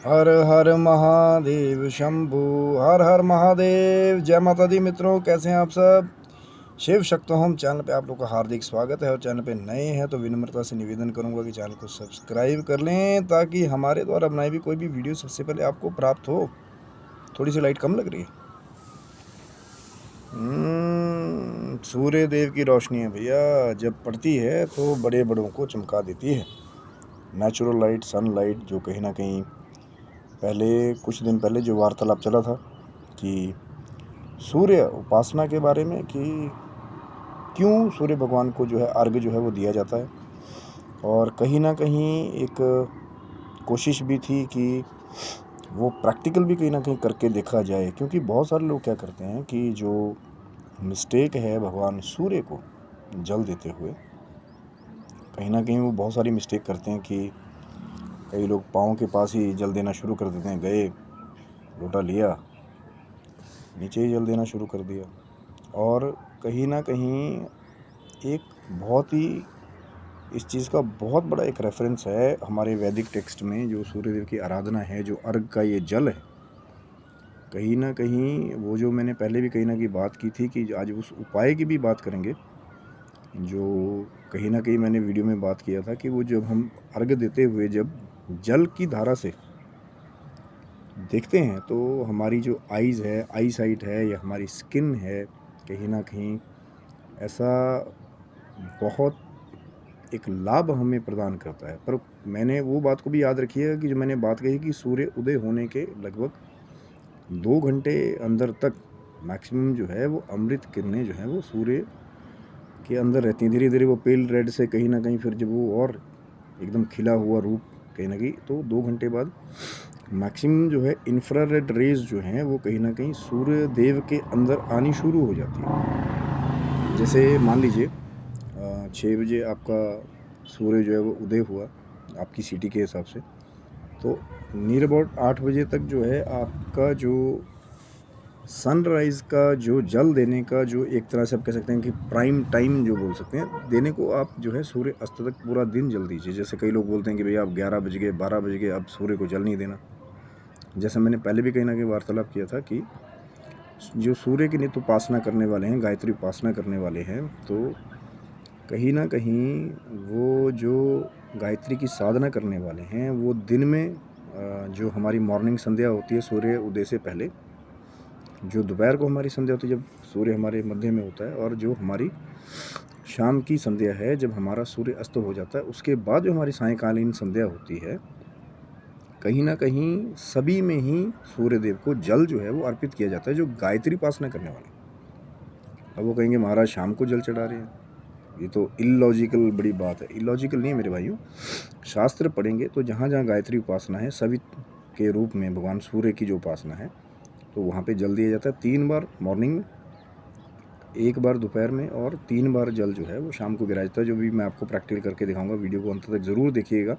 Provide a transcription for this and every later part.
हर हर महादेव शंभू। हर हर महादेव। जय माता दी मित्रों, कैसे हैं आप सब। शिव शक्ति होम चैनल पे आप लोग का हार्दिक स्वागत है। और चैनल पे नए हैं तो विनम्रता से निवेदन करूंगा कि चैनल को सब्सक्राइब कर लें ताकि हमारे द्वारा बनाई हुई कोई भी वीडियो सबसे पहले आपको प्राप्त हो। थोड़ी सी लाइट कम लग रही है। सूर्य देव की रोशनी है भैया, जब पड़ती है तो बड़े बड़ों को चमका देती है। नेचुरल लाइट, सनलाइट, जो कहीं ना कहीं पहले कुछ दिन पहले जो वार्तालाप चला था कि सूर्य उपासना के बारे में, कि क्यों सूर्य भगवान को जो है अर्घ्य जो है वो दिया जाता है। और कहीं ना कहीं एक कोशिश भी थी कि वो प्रैक्टिकल भी कहीं ना कहीं करके देखा जाए, क्योंकि बहुत सारे लोग क्या करते हैं कि जो मिस्टेक है भगवान सूर्य को जल देते हुए, कहीं ना कहीं वो बहुत सारी मिस्टेक करते हैं कि कई लोग पाँव के पास ही जल देना शुरू कर देते हैं। गए, लोटा लिया, नीचे ही जल देना शुरू कर दिया। और कहीं ना कहीं एक बहुत ही इस चीज़ का बहुत बड़ा एक रेफरेंस है हमारे वैदिक टेक्स्ट में, जो सूर्यदेव की आराधना है, जो अर्घ का ये जल है। कहीं ना कहीं वो जो मैंने पहले भी कहीं ना कहीं बात की थी कि आज उस उपाय की भी बात करेंगे, जो कहीं ना कहीं मैंने वीडियो में बात किया था कि वो जब हम अर्घ देते हुए जब जल की धारा से देखते हैं तो हमारी जो आईज़ है, आई साइट है, या हमारी स्किन है, कहीं ना कहीं ऐसा बहुत एक लाभ हमें प्रदान करता है। पर मैंने वो बात को भी याद रखी है कि जो मैंने बात कही कि सूर्य उदय होने के लगभग 2 घंटे अंदर तक मैक्सिमम जो है वो अमृत किरणें जो हैं वो सूर्य के अंदर रहती हैं। धीरे धीरे वो पेल रेड से कहीं ना कहीं फिर जब वो और एकदम खिला हुआ रूप कहीं ना कहीं, तो 2 घंटे बाद मैक्सिमम जो है इंफ्रारेड रेज जो हैं वो कहीं ना कहीं सूर्य देव के अंदर आनी शुरू हो जाती है। जैसे मान लीजिए 6 बजे आपका सूर्य जो है वो उदय हुआ आपकी सिटी के हिसाब से, तो नियर अबाउट 8 बजे तक जो है आपका जो सनराइज़ का जो जल देने का जो एक तरह से आप कह सकते हैं कि प्राइम टाइम जो बोल सकते हैं देने को, आप जो है सूर्य अस्त तक पूरा दिन जल दीजिए। जैसे कई लोग बोलते हैं कि भैया आप 11 बज गए, 12 बज गए, अब सूर्य को जल नहीं देना। जैसे मैंने पहले भी कहीं ना कहीं वार्तालाप किया था कि जो सूर्य की नित्य उपासना करने वाले हैं, गायत्री उपासना करने वाले हैं, तो कहीं ना कहीं वो जो गायत्री की साधना करने वाले हैं वो दिन में जो हमारी मॉर्निंग संध्या होती है सूर्य उदय से पहले, जो दोपहर को हमारी संध्या होती है जब सूर्य हमारे मध्य में होता है, और जो हमारी शाम की संध्या है जब हमारा सूर्य अस्त हो जाता है, उसके बाद जो हमारी सायंकालीन संध्या होती है, कहीं ना कहीं सभी में ही सूर्य देव को जल जो है वो अर्पित किया जाता है, जो गायत्री उपासना करने वाले। अब वो कहेंगे महाराज शाम को जल चढ़ा रहे हैं, ये तो इलॉजिकल बड़ी बात है। इलॉजिकल नहीं है मेरे भाइयों, शास्त्र पढ़ेंगे तो जहाँ जहाँ गायत्री उपासना है, सवित के रूप में भगवान सूर्य की जो उपासना है, तो वहाँ पे जल दिया जाता है 3 बार मॉर्निंग में, 1 बार दोपहर में, और 3 बार जल जो है वो शाम को गिराया जाता है। जो भी मैं आपको प्रैक्टिकल करके दिखाऊंगा, वीडियो को अंत तक ज़रूर देखिएगा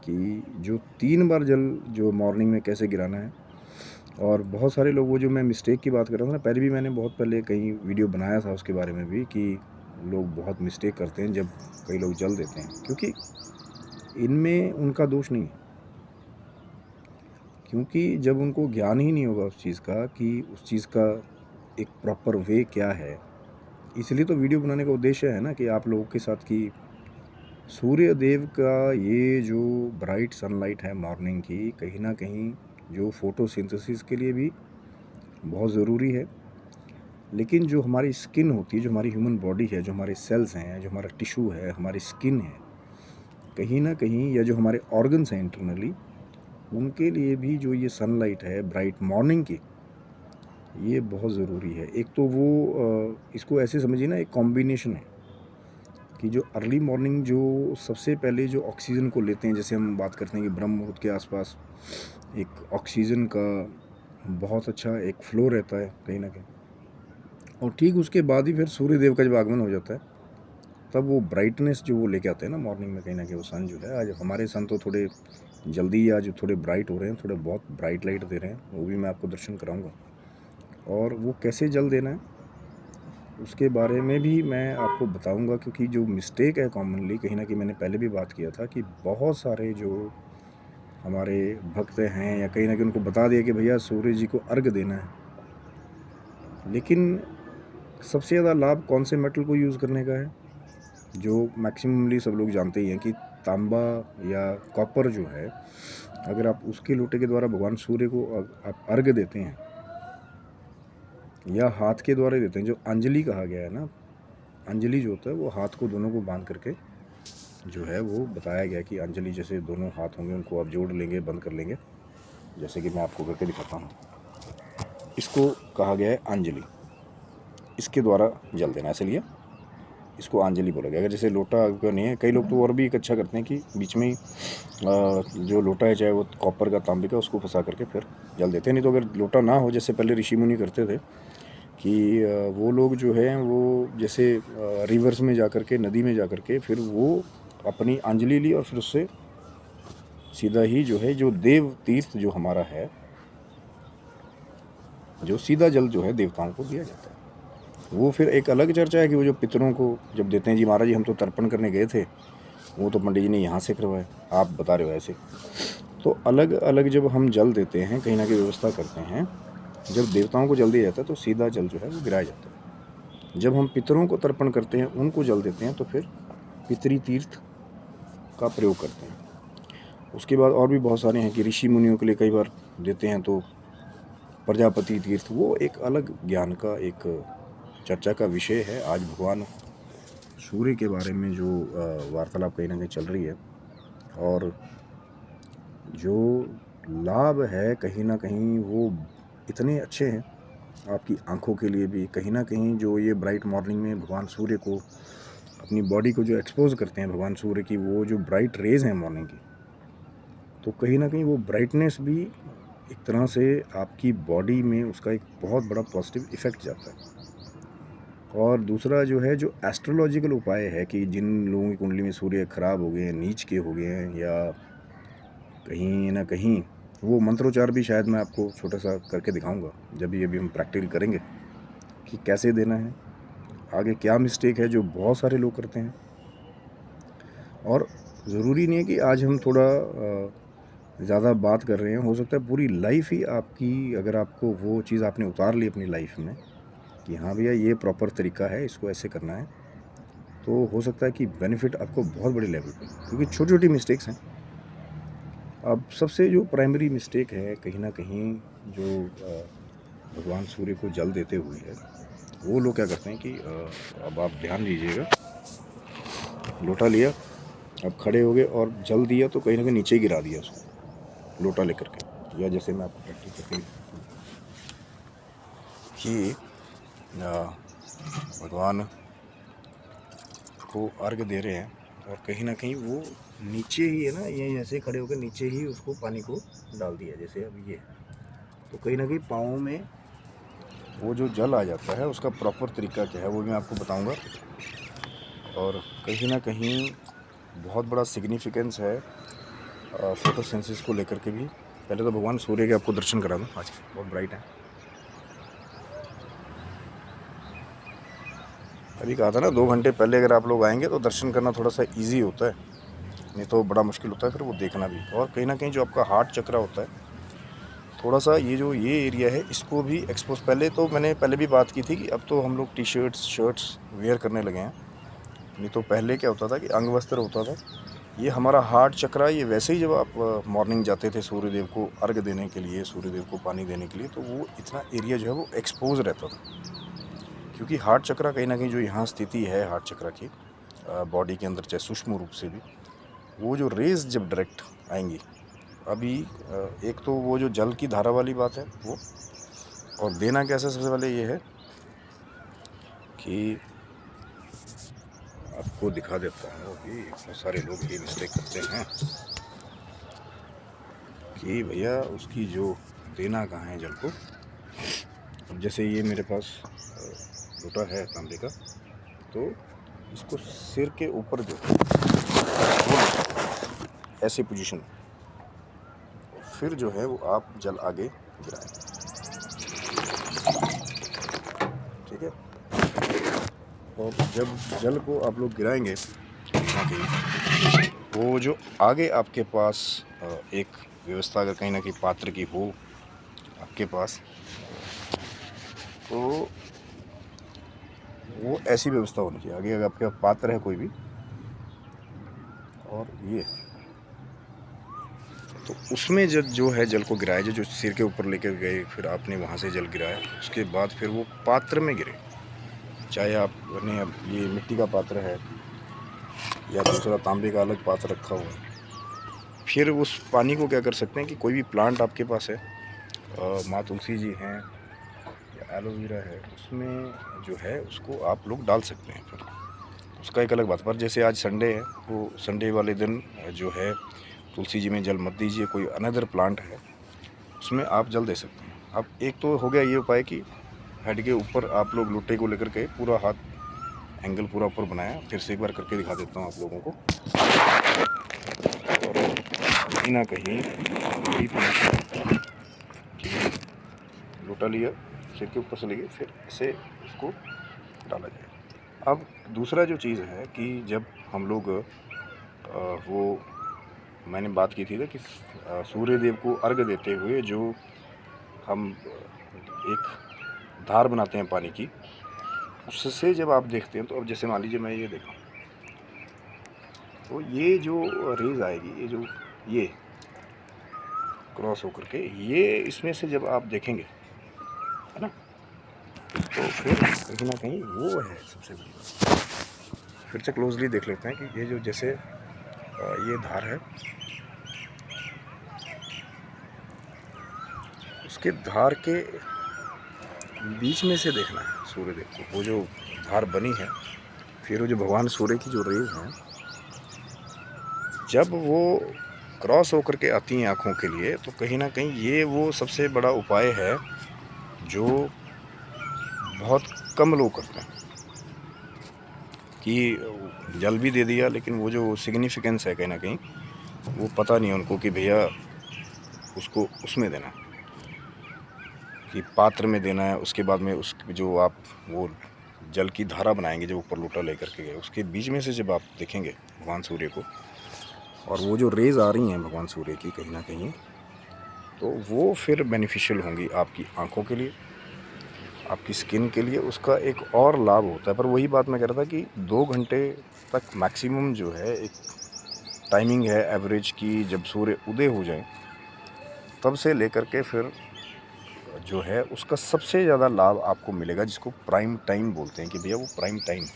कि जो 3 बार जल जो मॉर्निंग में कैसे गिराना है। और बहुत सारे लोग, वो जो मैं मिस्टेक की बात कर रहा था ना, पहले भी मैंने बहुत पहले कहीं वीडियो बनाया था उसके बारे में भी, कि लोग बहुत मिस्टेक करते हैं जब कई लोग जल देते हैं, क्योंकि इनमें उनका दोष नहीं है, क्योंकि जब उनको ज्ञान ही नहीं होगा उस चीज़ का कि उस चीज़ का एक प्रॉपर वे क्या है। इसलिए तो वीडियो बनाने का उद्देश्य है ना कि आप लोगों के साथ कि सूर्य देव का ये जो ब्राइट सनलाइट है मॉर्निंग की, कहीं ना कहीं जो फोटोसिंथेसिस के लिए भी बहुत ज़रूरी है। लेकिन जो हमारी स्किन होती है, जो हमारी ह्यूमन बॉडी है, जो हमारे सेल्स हैं, जो हमारा टिश्यू है, हमारी स्किन है, कहीं ना कहीं, या जो हमारे ऑर्गन्स हैं इंटरनली, उनके लिए भी जो ये सनलाइट है ब्राइट मॉर्निंग की, ये बहुत ज़रूरी है। एक तो वो इसको ऐसे समझिए ना, एक कॉम्बिनेशन है कि जो अर्ली मॉर्निंग जो सबसे पहले जो ऑक्सीजन को लेते हैं, जैसे हम बात करते हैं कि ब्रह्म मुहूर्त के आसपास एक ऑक्सीजन का बहुत अच्छा एक फ्लो रहता है कहीं ना कहीं, और ठीक उसके बाद ही फिर सूर्य देव का जब आगमन हो जाता है, तब वो ब्राइटनेस जो वो लेके आते हैं ना मॉर्निंग में, कहीं ना कहीं वो सन जो है, आज हमारे सन तो थोड़े जल्दी आज थोड़े ब्राइट हो रहे हैं, थोड़े बहुत ब्राइट लाइट दे रहे हैं, वो भी मैं आपको दर्शन कराऊंगा। और वो कैसे जल देना है उसके बारे में भी मैं आपको बताऊंगा, क्योंकि जो मिस्टेक है कॉमनली, कहीं ना कहीं मैंने पहले भी बात किया था कि बहुत सारे जो हमारे भक्त हैं या कहीं ना कहीं उनको बता दिया कि भैया सूर्य जी को अर्घ देना है, लेकिन सबसे ज़्यादा लाभ कौन से मेटल को यूज़ करने का है? जो मैक्सिममली सब लोग जानते ही हैं कि तांबा या कॉपर जो है, अगर आप उसके लोटे के द्वारा भगवान सूर्य को आप अर्घ देते हैं या हाथ के द्वारा देते हैं, जो अंजलि कहा गया है ना, अंजलि जो होता है वो हाथ को दोनों को बांध करके जो है वो बताया गया कि अंजलि जैसे दोनों हाथ होंगे उनको आप जोड़ लेंगे, बंद कर लेंगे, जैसे कि मैं आपको करके दिखाता हूँ। इसको कहा गया है अंजलि, इसके द्वारा जल देना, इसलिए इसको अंजलि बोला गया। अगर जैसे लोटा का नहीं है, कई लोग तो और भी एक अच्छा करते हैं कि बीच में ही जो लोटा है चाहे वो कॉपर का तांबे का, उसको फंसा करके फिर जल देते हैं। नहीं तो अगर लोटा ना हो, जैसे पहले ऋषि मुनि करते थे कि वो लोग जो है वो जैसे रिवर्स में जा कर के, नदी में जा कर के फिर वो अपनी अंजलि ली और फिर उससे सीधा ही जो है जो देव तीर्थ जो हमारा है, जो सीधा जल जो है देवताओं को दिया जाता है। वो फिर एक अलग चर्चा है कि वो जो पितरों को जब देते हैं, जी महाराज जी हम तो तर्पण करने गए थे, वो तो पंडित जी ने यहाँ से करवाया, आप बता रहे हो ऐसे। तो अलग अलग जब हम जल देते हैं, कहीं ना कहीं व्यवस्था करते हैं, जब देवताओं को जल दिया जाता है तो सीधा जल जो है वो गिराया जाता है। जब हम पितरों को तर्पण करते हैं, उनको जल देते हैं, तो फिर पितरी तीर्थ का प्रयोग करते हैं। उसके बाद और भी बहुत सारे हैं कि ऋषि मुनियों के लिए कई बार देते हैं, तो प्रजापति तीर्थ, वो एक अलग ज्ञान का एक चर्चा का विषय है। आज भगवान सूर्य के बारे में जो वार्तालाप कहीं ना कहीं चल रही है, और जो लाभ है कहीं ना कहीं वो इतने अच्छे हैं आपकी आंखों के लिए भी। कहीं ना कहीं जो ये ब्राइट मॉर्निंग में भगवान सूर्य को, अपनी बॉडी को जो एक्सपोज करते हैं भगवान सूर्य की, वो जो ब्राइट रेज हैं मॉर्निंग की, तो कहीं ना कहीं वो ब्राइटनेस भी एक तरह से आपकी बॉडी में उसका एक बहुत बड़ा पॉजिटिव इफ़ेक्ट जाता है। और दूसरा जो है, जो एस्ट्रोलॉजिकल उपाय है कि जिन लोगों की कुंडली में सूर्य खराब हो गए हैं, नीच के हो गए हैं, या कहीं ना कहीं, वो मंत्रोच्चार भी शायद मैं आपको छोटा सा करके दिखाऊंगा जब ये भी हम प्रैक्टिकल करेंगे कि कैसे देना है, आगे क्या मिस्टेक है जो बहुत सारे लोग करते हैं। और ज़रूरी नहीं है कि आज हम थोड़ा ज़्यादा बात कर रहे हैं, हो सकता है पूरी लाइफ ही आपकी, अगर आपको वो चीज़ आपने उतार ली अपनी लाइफ में कि हाँ भैया ये प्रॉपर तरीका है, इसको ऐसे करना है, तो हो सकता है कि बेनिफिट आपको बहुत बड़े लेवल पे, क्योंकि छोटी छोटी मिस्टेक्स हैं। अब सबसे जो प्राइमरी मिस्टेक है कहीं ना कहीं, जो भगवान सूर्य को जल देते हुए है, वो लोग क्या करते हैं कि अब आप ध्यान दीजिएगा, लोटा लिया, अब खड़े हो गए और जल दिया, तो कहीं ना कहीं नीचे ही गिरा दिया उसको लोटा लेकर के। या जैसे मैं आपको प्रैक्टिस करके कि भगवान को अर्घ दे रहे हैं और कहीं ना कहीं वो नीचे ही है ना, ये ऐसे खड़े होकर नीचे ही उसको पानी को डाल दिया, जैसे अब ये, तो कहीं ना कहीं पाँव में वो जो जल आ जाता है, उसका प्रॉपर तरीका क्या है वो भी मैं आपको बताऊंगा। और कहीं ना कहीं बहुत बड़ा सिग्निफिकेंस है फोटोसिंथेसिस को लेकर के भी। पहले तो भगवान सूर्य के आपको दर्शन करा दूँ, आज बहुत ब्राइट है। अभी कहा था ना 2 घंटे पहले अगर आप लोग आएंगे तो दर्शन करना थोड़ा सा ईजी होता है, नहीं तो बड़ा मुश्किल होता है फिर वो देखना भी। और कहीं ना कहीं जो आपका हार्ट चक्र होता है, थोड़ा सा ये जो ये एरिया है, इसको भी एक्सपोज, पहले तो मैंने पहले भी बात की थी कि अब तो हम लोग टी शर्ट्स शर्ट्स वेयर करने लगे हैं, नहीं तो पहले क्या होता था कि अंग वस्त्र होता था। ये हमारा हार्ट चक्र, ये वैसे ही जब आप मॉर्निंग जाते थे सूर्यदेव को अर्घ देने के लिए, सूर्यदेव को पानी देने के लिए, तो वो इतना एरिया जो है वो एक्सपोज रहता था, क्योंकि हार्ट चक्र कहीं ना कहीं जो यहाँ स्थिति है हार्ट चक्र की बॉडी के अंदर, चाहे सूक्ष्म रूप से भी, वो जो रेज जब डायरेक्ट आएंगी, अभी एक तो वो जो जल की धारा वाली बात है वो, और देना कैसे, सबसे पहले ये है कि आपको दिखा देता हूँ कि बहुत सारे लोग ये मिस्टेक करते हैं कि भैया उसकी जो देना कहाँ है जल को। अब जैसे ये मेरे पास लोटा है तांबे का, तो इसको सिर के ऊपर जो ऐसी पोजीशन, फिर जो है वो आप जल आगे गिराएं, ठीक है। और जब जल को आप लोग गिराएंगे, वो जो आगे आपके पास एक व्यवस्था अगर कहीं ना कहीं पात्र की हो आपके पास, तो वो ऐसी व्यवस्था होनी चाहिए। आगे अगर आपके पास पात्र है कोई भी, और ये तो उसमें जो है जल को गिराया, जो सिर के ऊपर लेकर गए, फिर आपने वहाँ से जल गिराया, उसके बाद फिर वो पात्र में गिरे। चाहे आपने अब ये मिट्टी का पात्र है या दूसरा तांबे का अलग पात्र रखा हुआ है, फिर उस पानी को क्या कर सकते हैं कि कोई भी प्लांट आपके पास है, माँ तुलसी जी हैं या एलोवेरा है, उसमें जो है उसको आप लोग डाल सकते हैं। फिर उसका एक अलग बात। पर जैसे आज संडे है, तो संडे वाले दिन जो है तुलसी जी में जल मत दीजिए, कोई अनदर प्लांट है उसमें आप जल दे सकते हैं। अब एक तो हो गया ये उपाय कि हेड के ऊपर आप लोग लोटे को लेकर के पूरा हाथ एंगल पूरा ऊपर बनाया। फिर से एक बार करके दिखा देता हूँ आप लोगों को। और कहीं ना कहीं लोटा लिया, सिर के ऊपर से लेके फिर ऐसे उसको डाला जाए। अब दूसरा जो चीज़ है कि जब हम लोग वो मैंने बात की थी ना कि सूर्य देव को अर्घ देते हुए जो हम एक धार बनाते हैं पानी की, उससे जब आप देखते हैं, तो अब जैसे मान लीजिए मैं ये देखा, तो ये जो रेज आएगी, ये क्रॉस होकर के ये इसमें से जब आप देखेंगे, है ना, तो फिर कहीं ना कहीं वो है सबसे बड़ी बात। फिर से क्लोजली देख लेते हैं कि ये जो जैसे ये धार है, उसके धार के बीच में से देखना है सूर्यदेव को। वो जो धार बनी है, फिर वो जो भगवान सूर्य की जो रेज हैं, जब वो क्रॉस होकर के आती हैं आँखों के लिए, तो कहीं ना कहीं ये वो सबसे बड़ा उपाय है जो बहुत कम लोग करते हैं। कि जल भी दे दिया, लेकिन वो जो सिग्निफिकेंस है कहीं ना कहीं वो पता नहीं उनको कि भैया उसको उसमें देना है, कि पात्र में देना है। उसके बाद में उस जो आप वो जल की धारा बनाएंगे, जो ऊपर लोटा लेकर के गए, उसके बीच में से जब आप देखेंगे भगवान सूर्य को, और वो जो रेज आ रही हैं भगवान सूर्य की कहीं ना कहीं, तो वो फिर बेनिफिशियल होंगी आपकी आँखों के लिए, आपकी स्किन के लिए। उसका एक और लाभ होता है। पर वही बात मैं कह रहा था कि 2 घंटे तक मैक्सिमम जो है एक टाइमिंग है एवरेज की, जब सूर्य उदय हो जाए तब से लेकर के फिर जो है उसका सबसे ज़्यादा लाभ आपको मिलेगा, जिसको प्राइम टाइम बोलते हैं कि भैया वो प्राइम टाइम।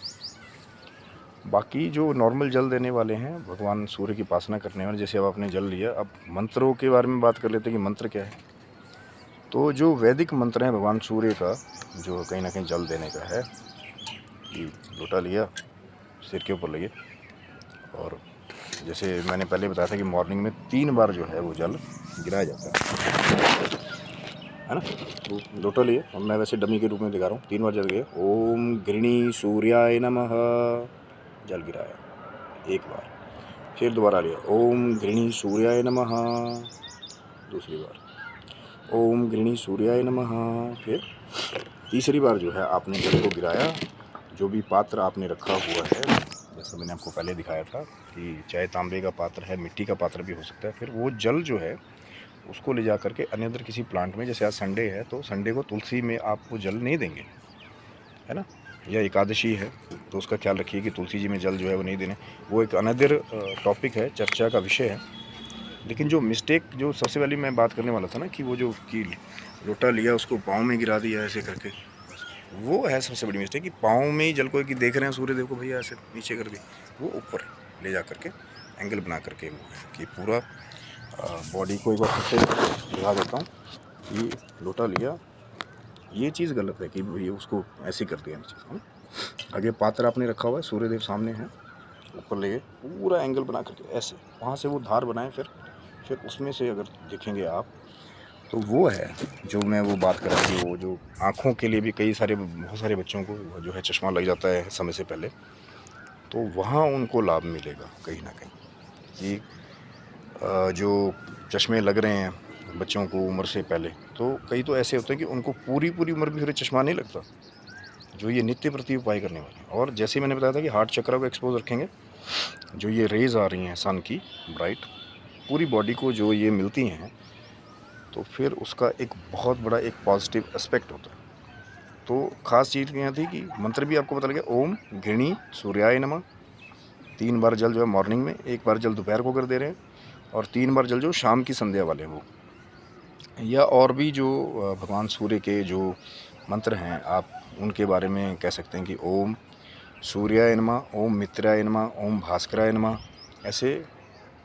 बाकी जो नॉर्मल जल देने वाले हैं, भगवान सूर्य की उपासना करने वाले, जैसे अब आपने जल लिया, अब मंत्रों के बारे में बात कर लेते हैं कि मंत्र क्या है। तो जो वैदिक मंत्र है भगवान सूर्य का, जो कहीं ना कहीं जल देने का है, कि लोटा लिया, सिर के ऊपर लगे, और जैसे मैंने पहले बताया था कि मॉर्निंग में 3 बार जो है वो जल गिराया जाता है ना। तो लोटा लिए, अब मैं वैसे डमी के रूप में दिखा रहा हूँ। 3 बार जल गए। ओम गृणी सूर्याय नमः, जल गिराया 1 बार। फिर दोबारा लिया, ओम गृणी सूर्याय नमः, दूसरी बार, ओम गृणी सूर्याय नमः। फिर तीसरी बार जो है आपने जल को गिराया। जो भी पात्र आपने रखा हुआ है, जैसा मैंने आपको पहले दिखाया था कि चाहे तांबे का पात्र है, मिट्टी का पात्र भी हो सकता है, फिर वो जल जो है उसको ले जा करके अन्यत्र किसी प्लांट में, जैसे आज संडे है तो संडे को तुलसी में आप वो जल नहीं देंगे, है ना, या एकादशी है तो उसका ख्याल रखिए कि तुलसी जी में जल जो है वो नहीं देने। वो एक अनदर टॉपिक है, चर्चा का विषय है। लेकिन जो मिस्टेक जो सबसे पहले मैं बात करने वाला था ना, कि वो जो कि लोटा लिया उसको पाँव में गिरा दिया ऐसे करके, वो है सबसे बड़ी मिस्टेक। कि पाँव में ही जल को कि देख रहे हैं सूर्य देव को, भैया ऐसे नीचे कर दी, वो ऊपर ले जा करके एंगल बना करके वो है कि पूरा बॉडी को एक बार फिर से दिखा देता हूँ कि लोटा लिया, ये चीज़ गलत है कि भैया उसको ऐसे कर दिया नीचे, है ना। आगे पात्र आपने रखा हुआ है, सूर्य देव सामने है, ऊपर ले पूरा एंगल बना करके ऐसे वहाँ से वो धार बनाएं। फिर उसमें से अगर देखेंगे आप, तो वो है जो मैं वो बात कर रहा थी, वो जो आँखों के लिए भी बहुत सारे बच्चों को जो है चश्मा लग जाता है समय से पहले, तो वहाँ उनको लाभ मिलेगा कहीं ना कहीं। कि जो चश्मे लग रहे हैं बच्चों को उम्र से पहले, तो कई तो ऐसे होते हैं कि उनको पूरी उम्र भी फिर चश्मा नहीं लगता, जो ये नित्य प्रति उपाय करने वाले। और जैसे मैंने बताया था कि हार्ट चक्र को एक्सपोज रखेंगे, जो ये रेज आ रही हैं सन की ब्राइट, पूरी बॉडी को जो ये मिलती हैं तो फिर उसका एक बहुत बड़ा एक पॉजिटिव एस्पेक्ट होता है। तो ख़ास चीज़ क्या थी कि मंत्र भी आपको पता लगे, ओम घृणी सूर्याय नमः। 3 बार जल जो है मॉर्निंग में, 1 बार जल दोपहर को कर दे रहे हैं और 3 बार जल जो शाम की संध्या वाले वो। या और भी जो भगवान सूर्य के जो मंत्र हैं आप उनके बारे में कह सकते हैं कि ओम सूर्याय नमः, ओम मित्राय नमः, ओम भास्कराय नमः। ऐसे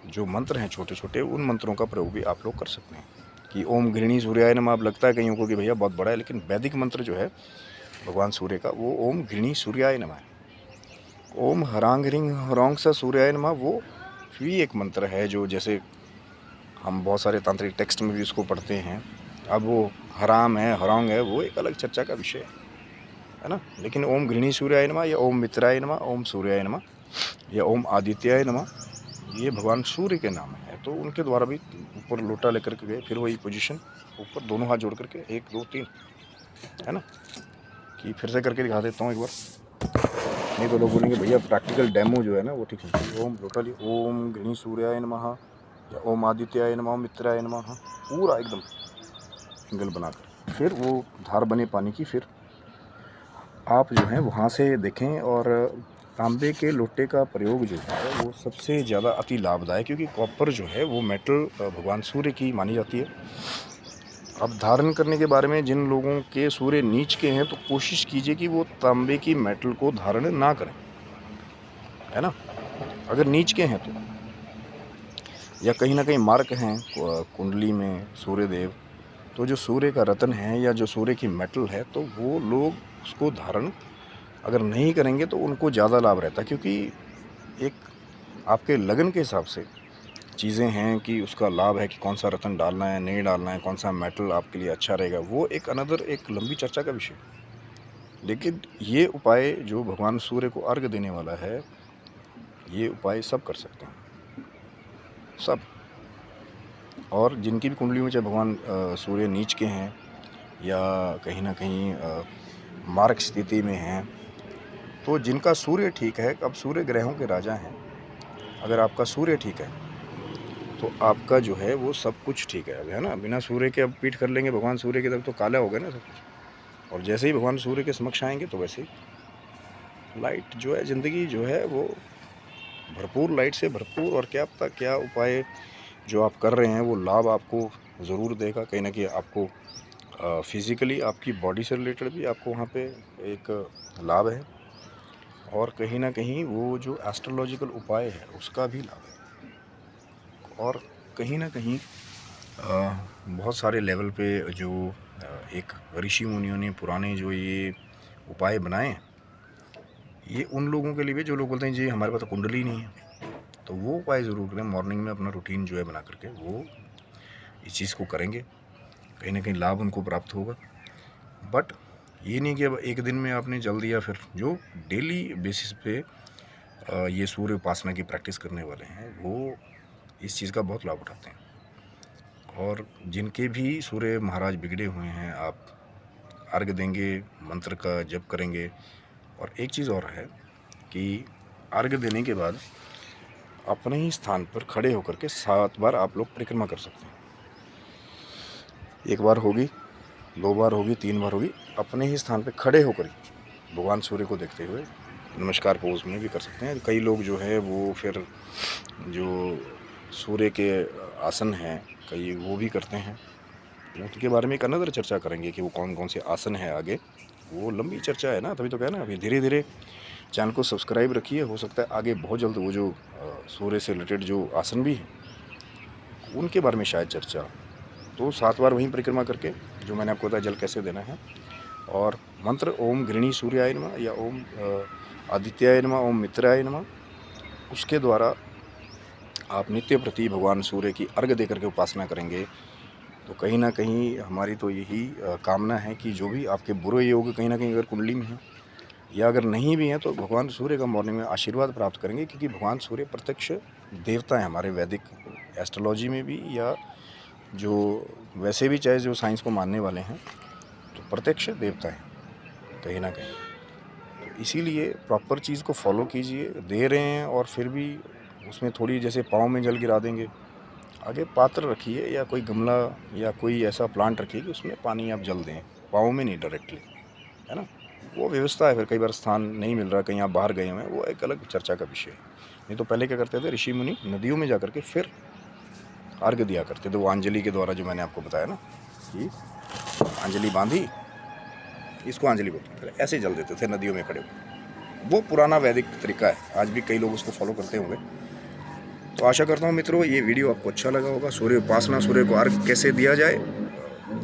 जो मंत्र हैं छोटे छोटे, उन मंत्रों का प्रयोग भी आप लोग कर सकते हैं। कि ओम घृणी सूर्याय नमः, अब लगता है कईयों को कि भैया बहुत बड़ा है, लेकिन वैदिक मंत्र जो है भगवान सूर्य का वो ओम घृणी सूर्याय नमः है। ओम हरांग ह्रीं ह्रौंग स सूर्याय नमः वो भी एक मंत्र है जो जैसे हम बहुत सारे तांत्रिक टेक्स्ट में भी उसको पढ़ते हैं। अब वो हराम है हरौंग है वो एक अलग चर्चा का विषय है ना। लेकिन ओम घृणी सूर्याय नमः या ओम मित्राय नमः, ओम सूर्याय नमः या ओम आदित्याय नमः, ये भगवान सूर्य के नाम है। तो उनके द्वारा भी ऊपर लोटा लेकर के गए, फिर वही पोजीशन ऊपर दोनों हाथ जोड़ करके 1 2 3 है ना। कि फिर से करके दिखा देता हूँ एक बार, नहीं तो लोग बोलेंगे भैया प्रैक्टिकल डेमो जो है ना वो ठीक है। ओम लोटा ली, ओम घृणी सूर्याय नमः या ओम आदित्याय नमः, ओम मित्राय नमः, पूरा एकदम सिंगल बनाकर फिर वो धार बने पानी की। फिर आप जो है वहाँ से देखें। और तांबे के लोटे का प्रयोग जो है वो सबसे ज़्यादा अति लाभदायक, क्योंकि कॉपर जो है वो मेटल भगवान सूर्य की मानी जाती है। अब धारण करने के बारे में, जिन लोगों के सूर्य नीच के हैं तो कोशिश कीजिए कि वो तांबे की मेटल को धारण ना करें, है ना। अगर नीच के हैं तो, या कहीं ना कहीं मार्क हैं कुंडली में सूर्यदेव, तो जो सूर्य का रत्न है या जो सूर्य की मेटल है तो वो लोग उसको धारण अगर नहीं करेंगे तो उनको ज़्यादा लाभ रहता है। क्योंकि एक आपके लगन के हिसाब से चीज़ें हैं कि उसका लाभ है कि कौन सा रत्न डालना है नहीं डालना है, कौन सा मेटल आपके लिए अच्छा रहेगा, वो एक अनदर एक लंबी चर्चा का विषय। लेकिन ये उपाय जो भगवान सूर्य को अर्घ देने वाला है, ये उपाय सब कर सकते हैं, सब। और जिनकी भी कुंडली में चाहे भगवान सूर्य नीच के हैं या कहीं ना कहीं मार्ग स्थिति में हैं, तो जिनका सूर्य ठीक है, अब सूर्य ग्रहों के राजा हैं, अगर आपका सूर्य ठीक है तो आपका जो है वो सब कुछ ठीक है। अब है ना, बिना सूर्य के अब पीठ कर लेंगे भगवान सूर्य की तरफ तो काला हो गया ना सब कुछ। और जैसे ही भगवान सूर्य के समक्ष आएंगे तो वैसे ही लाइट जो है, ज़िंदगी जो है वो भरपूर लाइट से भरपूर। और क्या पता क्या उपाय जो आप कर रहे हैं वो लाभ आपको ज़रूर देगा। कहीं ना कहीं आपको फिज़िकली आपकी बॉडी से रिलेटेड भी आपको वहाँ पे एक लाभ है, और कहीं ना कहीं वो जो एस्ट्रोलॉजिकल उपाय है उसका भी लाभ है। और कहीं ना कहीं बहुत सारे लेवल पे जो एक ऋषि मुनियों ने पुराने जो ये उपाय बनाए, ये उन लोगों के लिए भी जो लोग बोलते हैं जी हमारे पास तो कुंडली नहीं है, तो वो उपाय ज़रूर करें। मॉर्निंग में अपना रूटीन जो है बना करके वो इस चीज़ को करेंगे, कहीं ना कहीं लाभ उनको प्राप्त होगा। बट ये नहीं कि अब एक दिन में आपने जल दिया। फिर जो डेली बेसिस पे ये सूर्य उपासना की प्रैक्टिस करने वाले हैं वो इस चीज़ का बहुत लाभ उठाते हैं। और जिनके भी सूर्य महाराज बिगड़े हुए हैं, आप अर्घ देंगे, मंत्र का जप करेंगे। और एक चीज़ और है कि अर्घ देने के बाद अपने ही स्थान पर खड़े होकर के 7 बार आप लोग परिक्रमा कर सकते हैं। 1 बार होगी, 2 बार होगी, 3 बार होगी, अपने ही स्थान पर खड़े होकर ही भगवान सूर्य को देखते हुए नमस्कार पोज में भी कर सकते हैं। कई लोग जो है वो फिर जो सूर्य के आसन हैं कई वो भी करते हैं, उनके बारे में एक अनदर चर्चा करेंगे कि वो कौन कौन से आसन है। आगे वो लंबी चर्चा है ना, तभी तो कहना अभी धीरे धीरे चैनल को सब्सक्राइब रखिए। हो सकता है आगे बहुत जल्द वो जो सूर्य से रिलेटेड जो आसन भी हैं उनके बारे में शायद चर्चा। तो 7 बार वहीं परिक्रमा करके जो मैंने आपको बताया जल कैसे देना है, और मंत्र ओम घृणी सूर्याय नमः या ओम आदित्याय नमः, ओम मित्राय नमः, उसके द्वारा आप नित्य प्रति भगवान सूर्य की अर्घ दे करके उपासना करेंगे। तो कहीं ना कहीं हमारी तो यही कामना है कि जो भी आपके बुरे योग कहीं ना कहीं अगर कुंडली में हैं या अगर नहीं भी हैं तो भगवान सूर्य का मॉर्निंग में आशीर्वाद प्राप्त करेंगे। क्योंकि भगवान सूर्य प्रत्यक्ष देवता है हमारे वैदिक एस्ट्रोलॉजी में भी, या जो वैसे भी चाहे जो साइंस को मानने वाले हैं तो प्रत्यक्ष देवता है कहीं ना कहीं। तो इसीलिए प्रॉपर चीज़ को फॉलो कीजिए। दे रहे हैं और फिर भी उसमें थोड़ी जैसे पाँव में जल गिरा देंगे आगे पात्र रखिए या कोई गमला या कोई ऐसा प्लांट रखिए कि उसमें पानी आप जल दें, पाँव में नहीं डायरेक्टली, है ना। वो व्यवस्था है, फिर कई बार स्थान नहीं मिल रहा, कहीं आप बाहर गए हुए हैं, वो एक अलग चर्चा का विषय है। नहीं तो पहले क्या करते थे ऋषि मुनि, नदियों में जा करके फिर अर्घ दिया करते थे, वो अंजलि के द्वारा, जो मैंने आपको बताया ना कि अंजलि बांधी, इसको अंजलि बोलते थे, ऐसे जल देते थे नदियों में खड़े होकर। वो पुराना वैदिक तरीका है, आज भी कई लोग उसको फॉलो करते होंगे। तो आशा करता हूँ मित्रों ये वीडियो आपको अच्छा लगा होगा। सूर्य उपासना, सूर्य को अर्घ कैसे दिया जाए,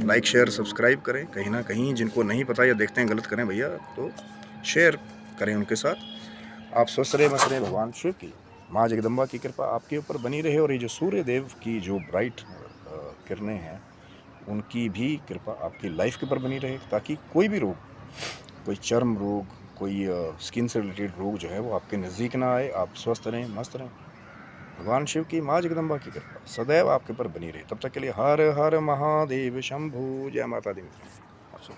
लाइक शेयर सब्सक्राइब करें। कहीं ना कहीं जिनको नहीं पता या देखते हैं गलत करें भैया, तो शेयर करें उनके साथ। आप स्वस्थ रहे, मस्त रहे, भगवान शिव की, माँ जगदम्बा की कृपा आपके ऊपर बनी रहे। और ये जो सूर्य देव की जो ब्राइट किरणें हैं, उनकी भी कृपा आपकी लाइफ के ऊपर बनी रहे, ताकि कोई भी रोग, कोई चर्म रोग, कोई स्किन से रिलेटेड रोग जो है वो आपके नज़दीक ना आए। आप स्वस्थ रहें, मस्त रहें। भगवान शिव की, माँ जगदम्बा की कृपा सदैव आपके ऊपर बनी रहे। तब तक के लिए हर हर महादेव शंभू। जय माता दी मित्रों।